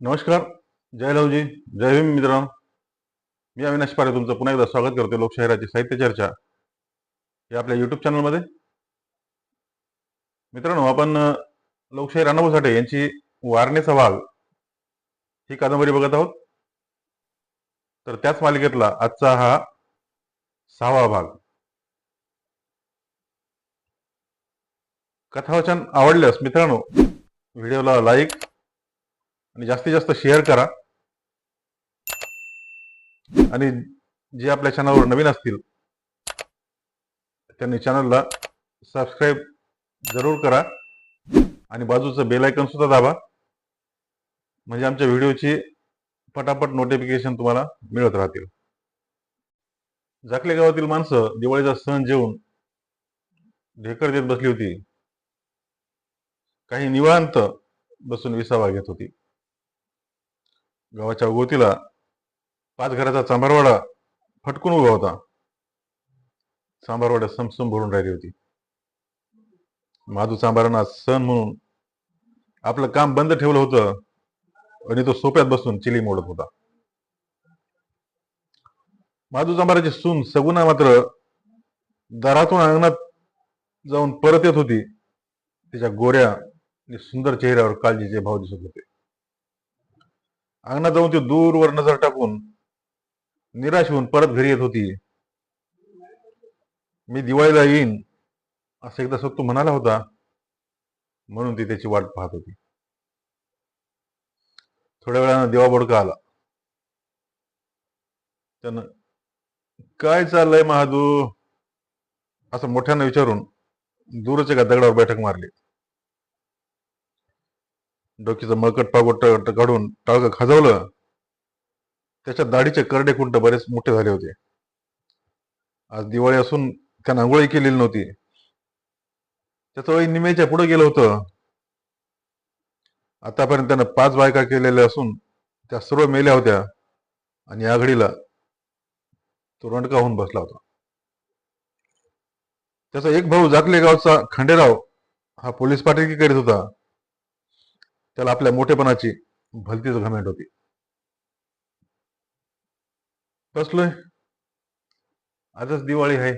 नमस्कार. जय लवजी. जय भीम मित्रांनो. मी अविनाश पारे तुमचं पुन्हा एकदा स्वागत करतो लोकशाहिराची साहित्य चर्चा या आपल्या युट्यूब चॅनलमध्ये. मित्रांनो, आपण लोकशाहीर अण्णाभाऊ साठे यांची वारणेचा वाघ ही कादंबरी बघत आहोत. तर त्याच मालिकेतला आजचा हा 6वा भाग. कथावाचन आवडल्यास मित्रांनो व्हिडिओला लाईक आणि जास्तीत जास्त शेअर करा. आणि जे आपल्या चॅनलवर नवीन असतील त्यांनी चॅनलला सबस्क्राईब जरूर करा आणि बाजूचं बेल आयकॉन सुद्धा दाबा, म्हणजे आमच्या व्हिडिओची पटापट नोटिफिकेशन तुम्हाला मिळत राहतील. जाकले गावातील माणसं दिवाळीचा सण जेवून ढेकर देत बसली होती. काही निवांत बसून विसावा घेत होती. गावाच्या अवभोवतीला 5 घराचा चांभारवाडा फटकून उभा होता. चांभारवाड्यात समसम भरून राहिली होती. माधू चांभारांना सण म्हणून आपलं काम बंद ठेवलं होतं आणि तो सोप्यात बसून चिली मोडत होता. माधू चांभाराची सून सगुना मात्र दारातून अंगणात जाऊन परत येत होती. तिच्या गोऱ्या आणि सुंदर चेहऱ्यावर काळजीचे भाव दिसत होते. अंगणात जाऊन ती दूरवर नजर टाकून निराश होऊन परत घरी येत होती. मी दिवाळीला येईन असं एकदा सत्तू म्हणाला होता, म्हणून ती त्याची वाट पाहत होती. थोड्या वेळानं देवा बोडका आला. त्यानं काय चाललंय महादू असं मोठ्यानं विचारून दूरच एका दगडावर बैठक मारली. डोकीचं मळकट पागोट काढून टाळकं खाजवलं. त्याच्या दाढीचे करडे कुंट बरेच मोठे झाले होते. आज दिवाळी असून त्यानं आंघोळी केलेली नव्हती. त्याचं वय निमेच्या पुढे गेलं होतं. आतापर्यंत त्यानं 5 बायका केलेल्या असून त्या सर्व मेल्या होत्या आणि या घडीला तो रंडका होऊन बसला होता. त्याचा एक भाऊ जाकले गावचा खंडेराव हा पोलीस पाटीलकी करीत होता. त्याला आपल्या मोठेपणाची भलतीच घमेंट होती. बसलोय, आजच दिवाळी आहे,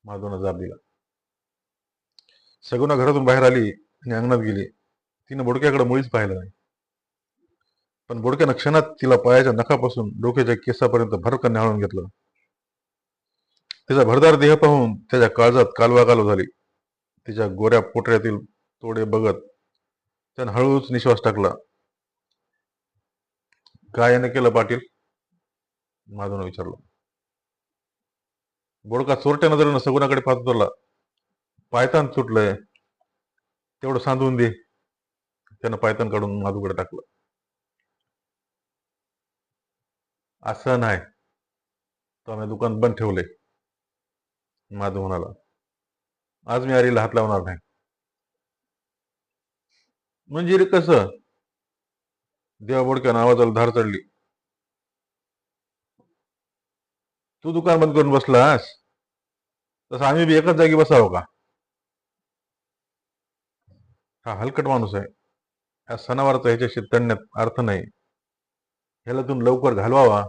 माधवनं जाब दिला. सगुना घरातून बाहेर आली आणि अंगणात गेली. तिनं बोडक्याकडे मुळीच पाहिलं नाही. पण बोडक्यानं क्षणात तिला पायाच्या नखापासून डोक्याच्या केसापर्यंत भरकन न्याहाळून घेतलं. तिचा भरदार देह पाहून त्याच्या काळजात कालवा कालव झाली. तिच्या गोऱ्या पोटऱ्यातील तोडे बघत त्यानं हळूच निश्वास टाकला. काय यानं केलं पाटील? माधवनं विचारलं. बोडका चोरट्या नजरेनं सगुनाकडे पाहत उतरला. पायतान सुटलंय, तेवढं सांधून दे. त्यानं पायतान काढून माधूकडे टाकलं. असं नाही, तो आम्ही दुकान बंद ठेवलंय, माधव म्हणाला. आज मी आरीला हात लावणार नाही. म्हणजे रे कसं? देवा बोडक्यानं आवाजाला धार चढली. तू दुकान बंद करून बसलास, तसं आम्ही बी एकाच जागी बसावं का? हा हलकट माणूस आहे. या सणावारचा ह्याच्याशी तडण्यात अर्थ नाही. ह्याला तू लवकर घालवावा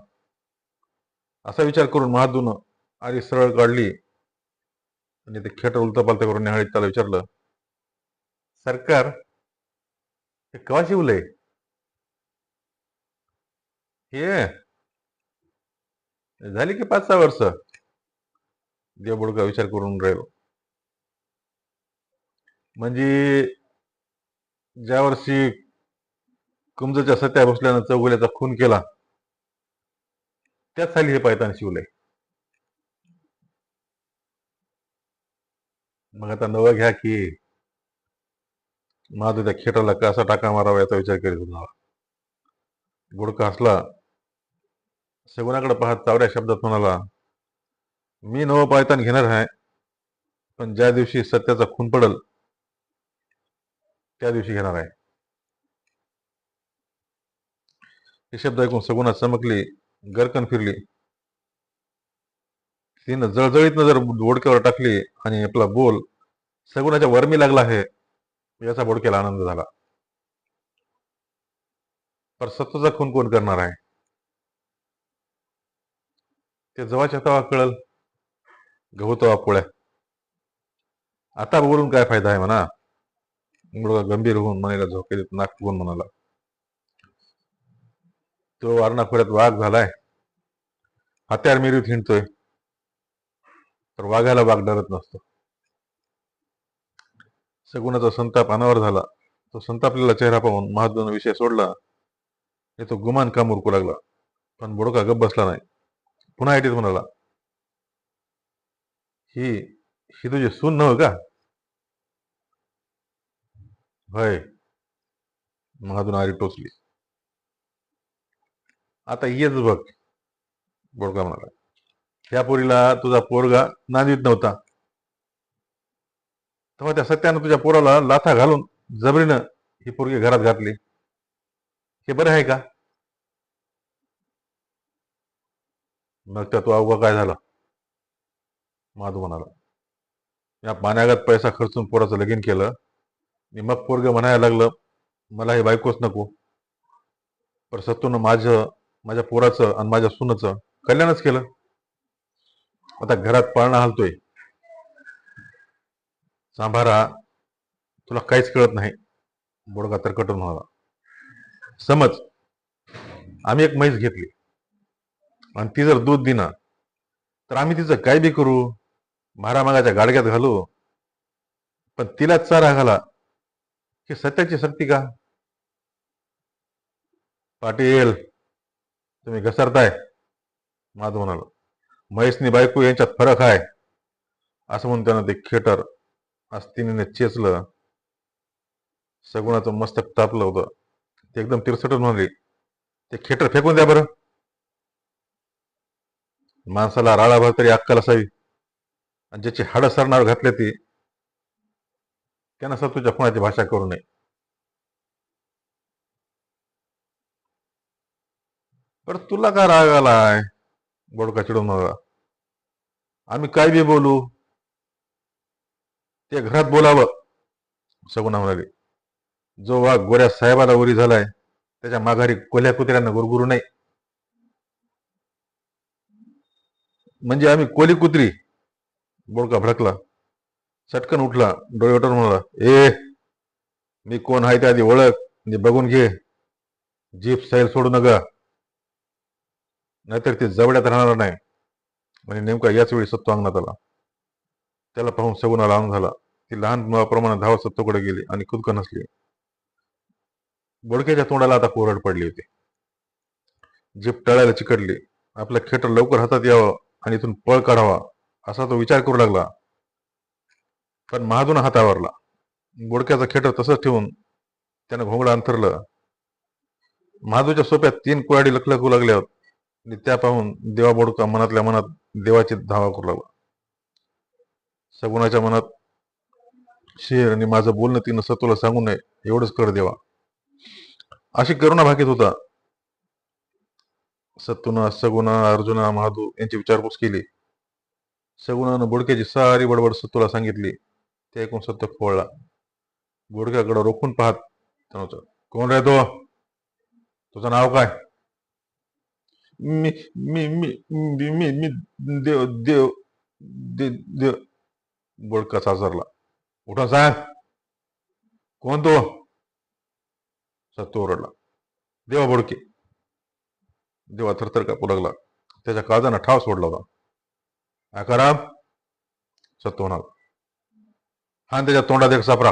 असा विचार करून महादून आरी सरळ काढली आणि ते खेटर उलतापालता करून न्याहाळीत त्याला विचारलं, सरकार हे कवा शिवलंय? हे झाली की 5-6 वर्ष. देव बोडका विचार करून राहिलो. म्हणजे ज्या वर्षी कुमजच्या सत्या भोसल्यानं चौगुल्याचा खून केला त्याच साली हे पायतान शिवलंय. मग आता नवं घ्या की. माझं त्या खेटाला कसा टाका मारावा याचा विचार करीत होता. बोडका हसला. सगुनाकडे पाहत चावड्या शब्दात म्हणाला, मी नवं पायतान घेणार आहे, पण ज्या दिवशी सत्याचा खून पडल त्या दिवशी घेणार आहे. हे शब्द ऐकून सगुना चमकली, गरकन फिरली. तिनं जळजळीत नजर बोडक्यावर टाकली आणि आपला बोल सगुनाच्या वर्मी लागला आहे याचा बोडक्याला आनंद झाला. पर सत्तूचा खून कोण करणार आहे ते जवळच्या तेव्हा कळल. गहू तवा पोळ्या. आता बोलून काय फायदा आहे म्हणा. मुलगा गंभीर होऊन म्हणाला, झोपेत नाक फुगून म्हणाला, तो वारणा खोऱ्यात वाघ झालाय, हत्यार मिरीत हिंडतोय, तर वाघाला वाघ डरत नसतो. सगुणाचा संताप अनावर झाला. तो संतापलेला चेहरा पाहून महादून विषय सोडला. हे तो गुमान का मुरकू लागला. पण बोडका गप बसला नाही. पुन्हा ऐटीत म्हणाला, ही ही तुझी सून नव्ह का? होय. महादून आरी टोचली. आता येच बघ, बोडका म्हणाला, ह्या पोरीला तुझा पोरगा नांदीत नव्हता, तेव्हा त्या सत्यानं तुझ्या पोराला लाथा घालून जबरीनं ही पोरगी घरात घातली. हे बरं आहे का? मग त्या तो अवघा काय झाला? माधू म्हणाला, या पाण्यागत पैसा खर्चून पोराचं लगीन केलं आणि मग पोरग म्हणायला लागलं, मला हे बायकोच नको. पर सत्तून माझ्या पोराचं आणि माझ्या सुनाचं कल्याणच केलं. आता घरात पाळणा हालतोय. सांभारा, तुला काहीच कळत नाही. बोडगा तरकटून म्हणाला, समज आम्ही एक म्हैस घेतली आणि ती जर दूध दिना तर आम्ही तिचं काय बी करू, मारामागाच्या गाडग्यात घालू, पण तिला चारा घाला ही सत्याची शक्ती का? पाटील, तुम्ही घसरताय. माधव म्हणाला, म्हैसनी बायको यांच्यात फरक आहे. असं म्हणून त्यानं ते खेटर अस्तिनीने चेचलं. सगुणाचं मस्तक तापलं होतं. ते एकदम तिरसटून म्हणाले, ते खेटर फेकून द्या बरं. माणसाला राळाभर तरी अक्कल असावी, आणि ज्याची हाडं सरणार घातले ती त्यानं सत्तूच्या खुणाची भाषा करू नये. पर तुला का राग आलाय? बोडका चिडून म्हणाला, आम्ही काय बी बोलू, ते घरात बोलावं. सगुणा म्हणाली, जो वाघ गोऱ्या साहेबाला उरी झालाय त्याच्या माघारी कोल्ह्या कुत्र्यांना गुरगुरू नाही. म्हणजे आम्ही कोली कुत्री? बोडका भडकला. चटकन उठला, डोळे उठून म्हणाला, ए, मी कोण आहे ते आधी ओळख, म्हणजे बघून घे. जीप सैल सोडू नका, नाहीतर ते जवळ्यात राहणार नाही. म्हणजे नेमका याच वेळी सत्तू अंगणात आला. त्याला पाहून सगुणाला अंग झाला. ती लहान मुलाप्रमाणे धावत सत्तूकडे गेली आणि कुदकन हसली. बोडक्याच्या तोंडाला आता कोरड पडली होती. जीप टळायला चिकटली. आपलं खेटर लवकर हातात यावं आणि इथून पळ काढावा असा तो विचार करू लागला. पण महादून हात आवरला. बोडक्याचं खेटर तसंच ठेवून त्यानं घोंगडं अंथरलं. महादूच्या सोप्यात 3 कुऱ्हाडी लखलखू लागल्या आणि त्या पाहून देवा बोडका मनातल्या मनात देवाची धावा करू लागला. सगुणाच्या मनात, शेर आणि माझं बोलणं तिनं सत्तूला सांगू नये एवढंच कर देवा, अशी करुणा भाकीत होता. सत्तूनं सगुणा, अर्जुना, महादू यांची विचारपूस केली. सगुणानं बोडक्याची सारी बडबड सत्तूला सांगितली. ते ऐकून सत्य खोळला. बोडक्याकडे रोखून पाहत नव्हतं. कोण रे तो? तुझं नाव काय? मी मी मी मी मी मी देव देव देव देव. बोडका सासरला. उठा सांग, कोण तो? सत्तू ओरडला, देवा बोडके. देवा थरथर कापू लागला. त्याच्या काळजानं ठाव सोडला होता. आकाराम, सत्तू म्हणाला, हा त्याच्या तोंडात एक सापरा.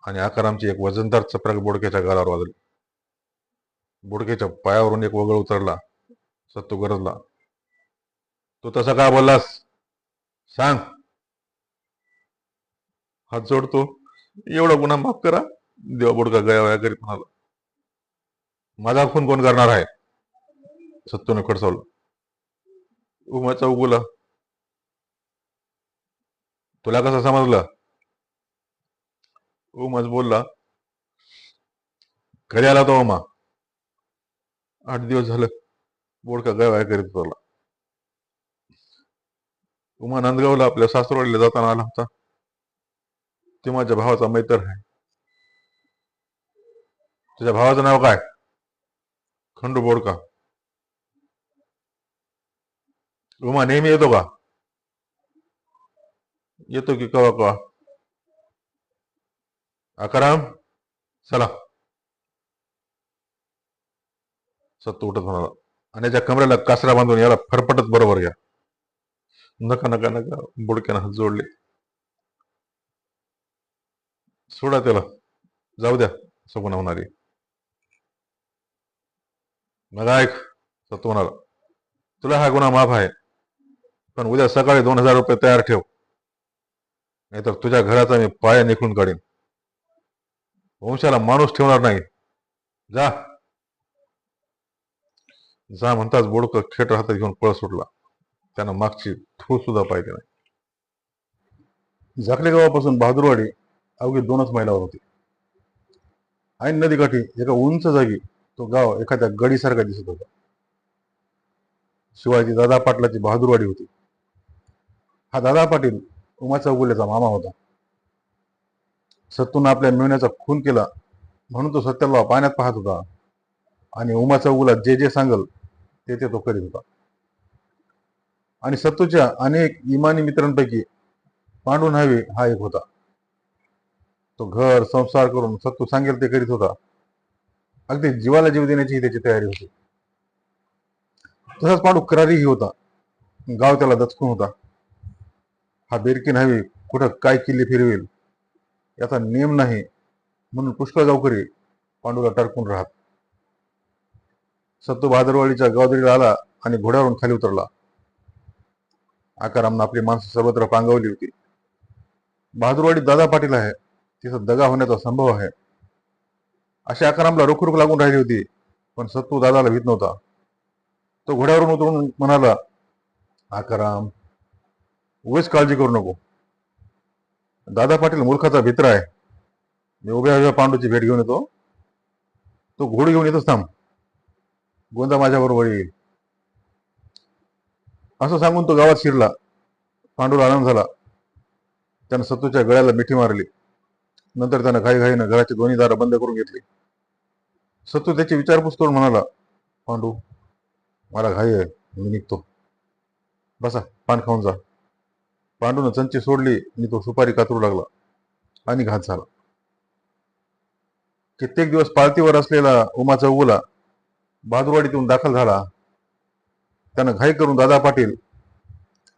आणि आकारामची एक वजनदार चपराक बोडक्याच्या गालावर वाजली. बोडक्याच्या पायावरून एक वगळ उतरला. सत्तू गरजला, तू तसा का बोललास? सांग. हात जोडतो, एवढा गुन्हा माफ करा. देवा बोडका गया करीत म्हणाला, माझा खून कोण करणार आहे? सत्तूने खडसावलं. उमाचा उगुला. तुला कसं समजलं? उमाच बोलला, कधी आला तो उमा? 8 दिवस झालं. बोडका गया करीत होता. उमा नांदगावला आपल्या सासरवाडीला जाताना आला होता. ते माझ्या भावाचा मैत्र आहे. तुझ्या भावाचं नाव काय? खंडू बोडका. उमा नेहमी येतो का? येतो की कवा कवा. आकाराम, चला. सत्तू उठत म्हणाला आणि याच्या कमरेला कासरा बांधून याला फरफटत बरोबर घ्या. नका नका नका, बुडक्यानं हात जोडले. सोडा त्याला, जाऊ द्या सगुण होणारी. मग ऐक, सत्तू म्हणाला, तुला हा गुन्हा माफ आहे, पण उद्या सकाळी 2000 रुपये तयार ठेव, नाहीतर तुझ्या घराचा मी पाया निखळून काढीन. वंशाला माणूस ठेवणार नाही. जा. जा म्हणताच बोडकं खेट हातात घेऊन पळ सुटला. त्यानं मागची थू सुद्धा पाहिजे नाही. झाकले गावापासून बहादूरवाडी अवघी 2च मैलावर होती. ऐन नदीकाठी एका उंच जागी तो गाव एखाद्या गडीसारखा दिसत होता. शिवाजी दादा पाटलाची बहादूरवाडी होती. हा दादा पाटील उमा चौगुलेचा मामा होता. सत्तून आपल्या मेवण्याचा खून केला म्हणून तो सत्याला पाण्यात पाहत होता आणि उमा चौगुला जे जे सांगल ते ते तो करीत होता. आणि सत्तूच्या अनेक इमानी मित्रांपैकी पांडू न्हावे हा एक होता. तो घर संसार करून सत्तू सांगेल ते करीत होता. अगदी जीवाला जीव देण्याची त्याची तयारी होती. तसाच पांडू करारीही होता. गाव त्याला दचकून होता. हा बेरकी न्हावी कुठं काय किल्ले फिरवेल याचा नेम नाही म्हणून पुष्कळ गावकरी पांडूला टरकून राहत. सत्तू बहादरवाडीच्या गावदरीला आला आणि घोड्यावरून खाली उतरला. आकारामनं आपली माणसं सर्वत्र पांगवली होती. बहादूरवाडी दादा पाटील आहे, तिथं दगा होण्याचा संभव आहे अशी आकारामला रोखरोख लागून राहिली होती. पण सत्तू दादाला भीत नव्हता. तो घोड्यावरून उतरून म्हणाला, आकाराम, उगाच काळजी करू नको. दादा पाटील मूर्खाचा भित्र आहे. मी उभ्या पांडूची भेट घेऊन येतो. तो घोडी घेऊन येतोच, थांब. गोंदा माझ्या बरोबर येईल. असं सांगून तो गावात शिरला. पांडूला आनंद झाला. त्यानं सत्तूच्या गळ्याला मिठी मारली. नंतर त्यानं घाईघाईनं घराची दोन्ही दारं बंद करून घेतली. सत्तू त्याची विचारपूस करून म्हणाला, पांडू, मला घाई आहे, मी निघतो. बसा, पान खाऊन जा. पांडूनं चंची सोडली आणि तो सुपारी कातरू लागला आणि घात झाला. कित्येक दिवस पाळतीवर असलेला उमा चौगुला बहादूरवाडीतून दाखल झाला. त्यानं घाई करून दादा पाटील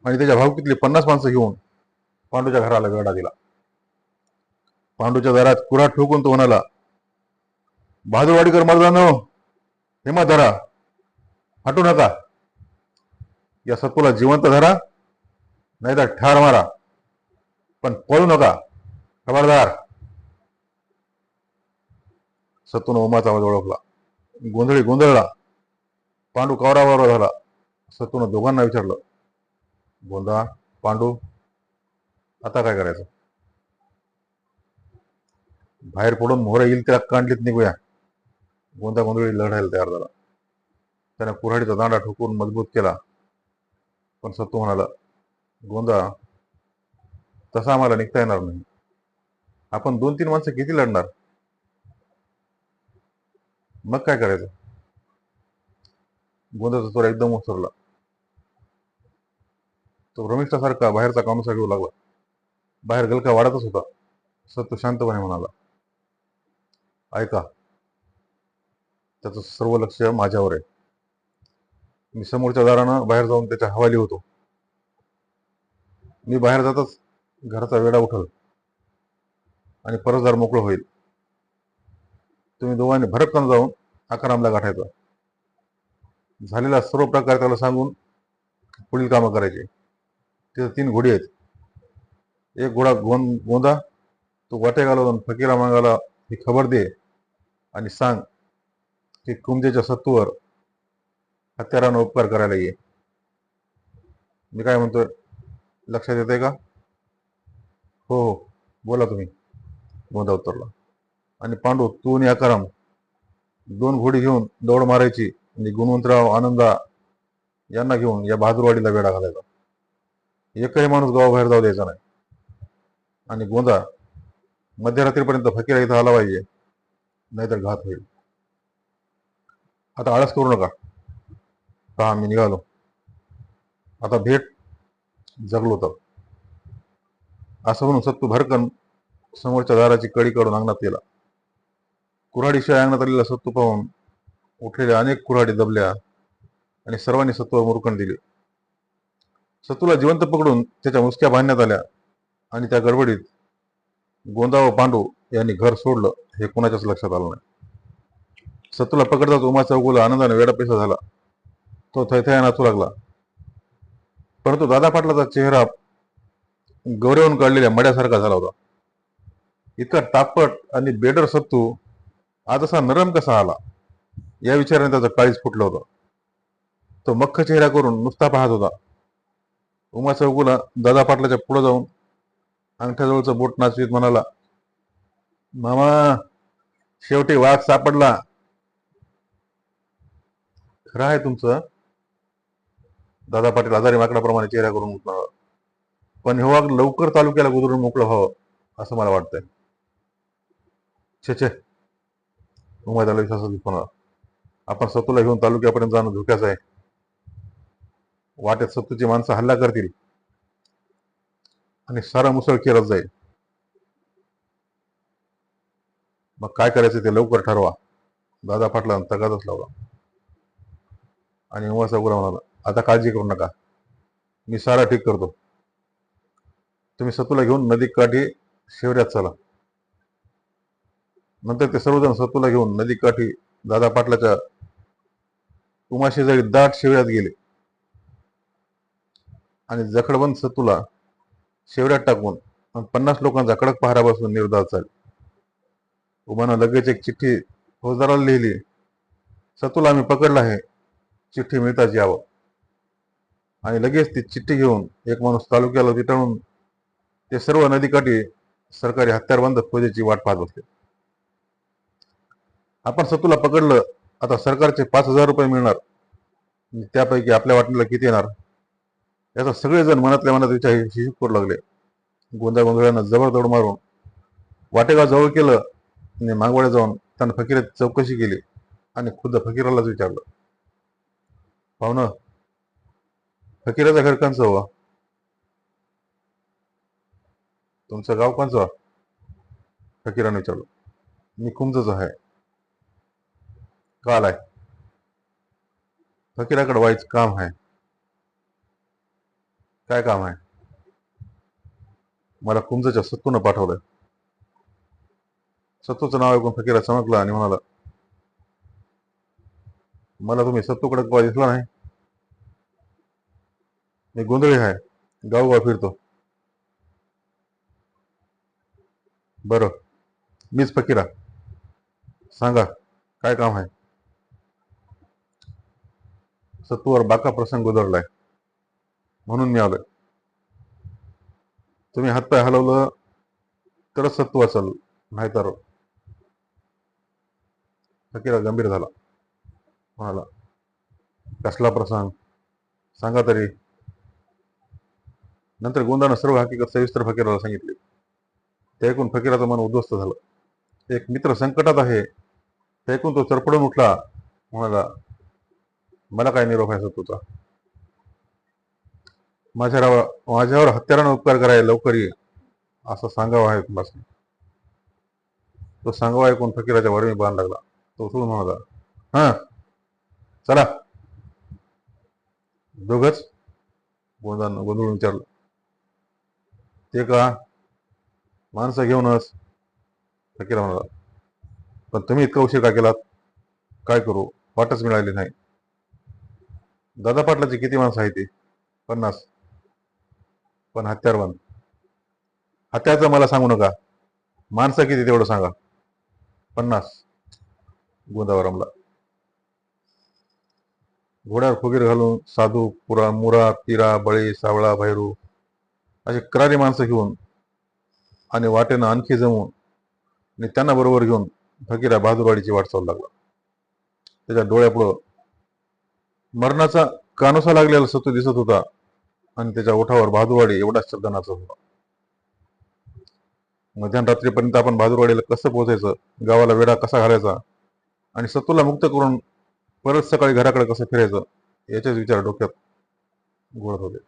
आणि त्याच्या भावकीतली 50 माणसं घेऊन पांडूच्या घराला वेढा दिला. पांडूच्या दारात कुऱ्हाड ठोकून तो म्हणाला, बहादूरवाडीकर मर्दानो, हिम्मत धरा, हटू नका. या सत्तूला जिवंत धरा, नाहीतर ठार मारा, पण पळू नका, खबरदार. सत्तून उमाचा आवाज ओळखला. गोंधळी गोंधळला. पांडू कौरावर झाला. सत्तून दोघांना विचारलं, गोंदा, पांडू, आता काय करायचं? बाहेर पडून मोहर येईल त्या कांडलीत निघूया. गोंदा गोंधळी लढायला तयार झाला. त्याने कुऱ्हाडीचा दांडा ठोकून मजबूत केला. पण सत्तू म्हणाला, गोंदा, तसा आम्हाला निघता येणार नाही. आपण 2-3 माणसं किती लढणार? मग काय करायचं? गोंदाचा चोर एकदम उसरला. तो भ्रमिष्ठासारखा बाहेरचा कानुसा घेऊ लागला. बाहेर गलका वाढतच होता. सत्तू शांतपणे म्हणाला, ऐका, त्याचं सर्व लक्ष माझ्यावर आहे. मी समोरच्या दारानं बाहेर जाऊन त्याच्या हवाली होतो. मी बाहेर जातच घराचा वेढा उठल आणि परसदार मोकळं होईल. तुम्ही दोघांनी भरकन जाऊन आकारामला गाठायचा. झालेला सर्व प्रकार त्याला सांगून पुढील कामं करायचे. तिथं 3 घोडी आहेत. एक घोडा गोंदा, तो वाटे घालवून फकीरा मागाला ही खबर दे आणि सांग की कुमजेच्या सत्तूवर हत्यारानं उपकार करायला ये. मी काय म्हणतोय लक्षात येतंय का? हो हो, बोला तुम्ही, गोंदा उत्तरला. आणि पांडू, तू आणि आकाराम 2 घोडी घेऊन दौड मारायची आणि गुणवंतराव, आनंदा यांना घेऊन या बहादूरवाडीला वेढा घालायचा. एकही माणूस गावाबाहेर जाऊ द्यायचा नाही. आणि गोंदा, मध्यरात्रीपर्यंत फकीरा इथं आला पाहिजे. नाहीतर घात होईल. आता आळस करू नका. पहा मी निघालो. आता भेट जगलो तर. असं म्हणून सत्तू भरकन समोरच्या दाराची कडी काढून अंगणात गेला. कुऱ्हाडीशिवाय अंगणात आलेला सत्तू पाहून उठलेल्या अनेक कुऱ्हाडी दबल्या आणि सर्वांनी सत्तूवर मुरकण दिली. सत्तूला जिवंत पकडून त्याच्या मुसक्या बांधण्यात आल्या आणि त्या गडबडीत गोंदा व पांडू यांनी घर सोडलं हे कोणाच्याच लक्षात आलं नाही. सत्तूला पकडताच उमा चौगुला आनंदाने वेडापिसा झाला. तो थैथया नाचू लागला. परंतु दादा पाटलाचा चेहरा गौरवून काढलेल्या मड्यासारखा झाला होता. इतका तापट आणि बेडर सत्तू आज असा नरम कसा आला या विचाराने त्याचं काळीज फुटलं होतं. तो मख्ख चेहरा करून नुसता पाहत होता. उमा चौगुला दादा पाटलाच्या पुढे जाऊन अंगठ्याजवळचं बोट नाचवीत म्हणाला, मामा शेवटी वाघ सापडला. खरं आहे तुमचं. दादा पाटील आजारी माकडाप्रमाणे चेहरा करून म्हणाला, पण हे वाघ लवकर तालुक्याला गुजरून मोकळं व्हावं असं मला वाटतंय. छे छे, उमा त्याला विश्वासात म्हणाला, आपण सत्तूला घेऊन तालुक्यापर्यंत जाणं धोक्याचं आहे. वाटेत सत्तूची माणसं हल्ला करतील आणि सारा मुसळ केलाच जाईल. मग काय करायचं ते लवकर ठरवा. दादा पाटला तगादाच लावला आणि उमा चौगुला म्हणाला, आता काळजी करू नका, मी सारा ठीक करतो. तुम्ही सत्तूला घेऊन नदी काठी शेवऱ्यात चला. नंतर ते सर्वजण सत्तूला घेऊन नदी काठी दादा पाटलाच्या उमाशेजारी दाट शेवऱ्यात गेले आणि जखडबंद सत्तूला शेवऱ्यात टाकून 50 लोकांचा कडक पहारा बसून निर्धार चालले. उमानं लगेच एक चिठ्ठी फौजदाराला लिहिली. सत्तूला आम्ही पकडलं आहे, चिठ्ठी मिळताच यावं. आणि लगेच ती चिठ्ठी घेऊन एक माणूस तालुक्याला विटाळून ते सर्व नदीकाठी सरकारी हत्यारबंद फौजेची वाट पाहत बसले. आपण सत्तूला पकडलं, आता सरकारचे 5,000 रुपये मिळणार. त्यापैकी आपल्या वाटणीला किती येणार याचा सगळेजण मनातल्या मनात विचार हिशोब करू लागले. गोंधळानं जबर दौड मारून वाटेगाव जवळ केलं आणि मागवड्या जाऊन त्यानं फकीराची चौकशी केली आणि खुद्द फकीरालाच विचारलं, पाहुणं, फकीराचं घर कोणचं हो? तुमचं गाव कोणचं? फकीराने विचारलं. मी कुमचंच आहे. का आलाय? फकीराकडे व्हायचं काम आहे. काय काम आहे? मला कुमचंच्या सत्तूनं पाठवलंय. सत्तूचं नाव ऐकून फकीरा चमकला आणि म्हणाला, मला तुम्ही सत्तूकडे कवा दिसला नाही. मी गोंधळी आहे, गावगाव फिरतो. बरं, मीच फकीरा, सांगा काय काम आहे. सत्तूवर बाका प्रसंग उधळलाय म्हणून मी आलोय. तुम्ही हातपाय हलवलं तरच सत्तू वाचल, नाहीतर. फकीरा गंभीर झाला, म्हणाला, कसला प्रसंग सांगा तरी. नंतर गोंदानं सर्व हकीकत सविस्तर फकीराला सांगितली. ते ऐकून फकीराचं मन उद्ध्वस्त झालं. एक मित्र संकटात आहे ते ऐकून तो चरपडून उठला. म्हणाला, मला काय निरोप आहे सत्तूचा. माझ्यावर हत्यारानं उपकार करायला लवकर ये असं सांगावं आहे तुम्हाला. तो सांगावा ऐकून फकीराच्या वरमी बाण लागला. तो उठून म्हणाला, हा चला. दोघच? गोंदानं गोंधळून विचारलं. ते का? माणसं घेऊनच. फकीरा म्हणाला, पण तुम्ही इतका उशीर का केलात? काय करू, वाटच मिळाली नाही. दादा पाटलाची किती माणसं आहे ती? 50. पण हत्यारबंद. हत्यारचं मला सांगू नका, माणसं किती तेवढं सांगा. 50. गोंदावर रमला. घोड्यावर फुगीर घालून साधू, मुरा, तिरा, बळी, सावळा, भैरू अशी करारी माणसं घेऊन आणि वाटेनं आणखी जमून आणि त्यांना बरोबर घेऊन फकीरा बहादूरवाडीची वाट चालू लागला. त्याच्या डोळ्यापुढं मरणाचा कानोसा लागलेला सत्तू दिसत होता. आणि त्याच्या ओठावर बहादूरवाडी एवढाच शब्द नाचत होता. मध्यरात्रीपर्यंत आपण बहादूरवाडीला कसं पोहोचायचं, गावाला वेढा कसा घालायचा आणि सत्तूला मुक्त करून परत सकाळी घराकडे कसं फिरायचं, याचेच विचार डोक्यात घोळत होते.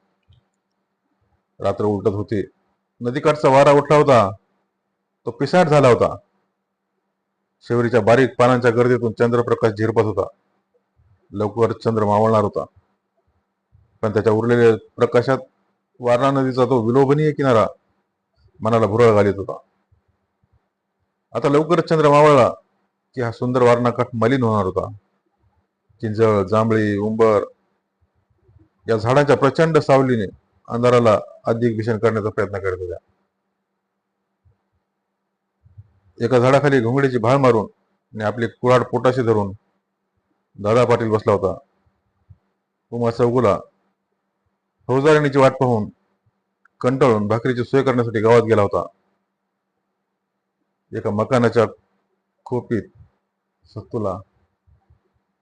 रात्र उलटत होती. नदीकाठचा वारा उठला होता. तो पिसाट झाला होता. शेवरीच्या बारीक पानांच्या गर्दीतून चंद्रप्रकाश झिरपत होता. लवकर चंद्र मावळणार होता. पण त्याच्या उरलेल्या प्रकाशात वारणा नदीचा तो विलोभनीय किनारा मनाला भुरळ घालीत होता. आता लवकरच चंद्र मावळला की हा सुंदर वारणा काठ मलिन होणार होता. चिंचळ, जांभळी, उंबर या झाडांच्या प्रचंड सावलीने अंधाराला अधिक भीषण करण्याचा प्रयत्न करत होत्या. एका झाडाखाली घोंगडीची भाळ मारून आणि आपली कुऱ्हाड पोटाशी धरून दादा पाटील बसला होता. उमा चौगुला फौजदारणीची वाट पाहून कंटाळून भाकरीची सोय करण्यासाठी गावात गेला होता. एका मकानाच्या खोपीत सत्तूला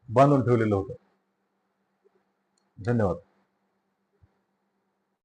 बांधून ठेवलेलं होतं. धन्यवाद.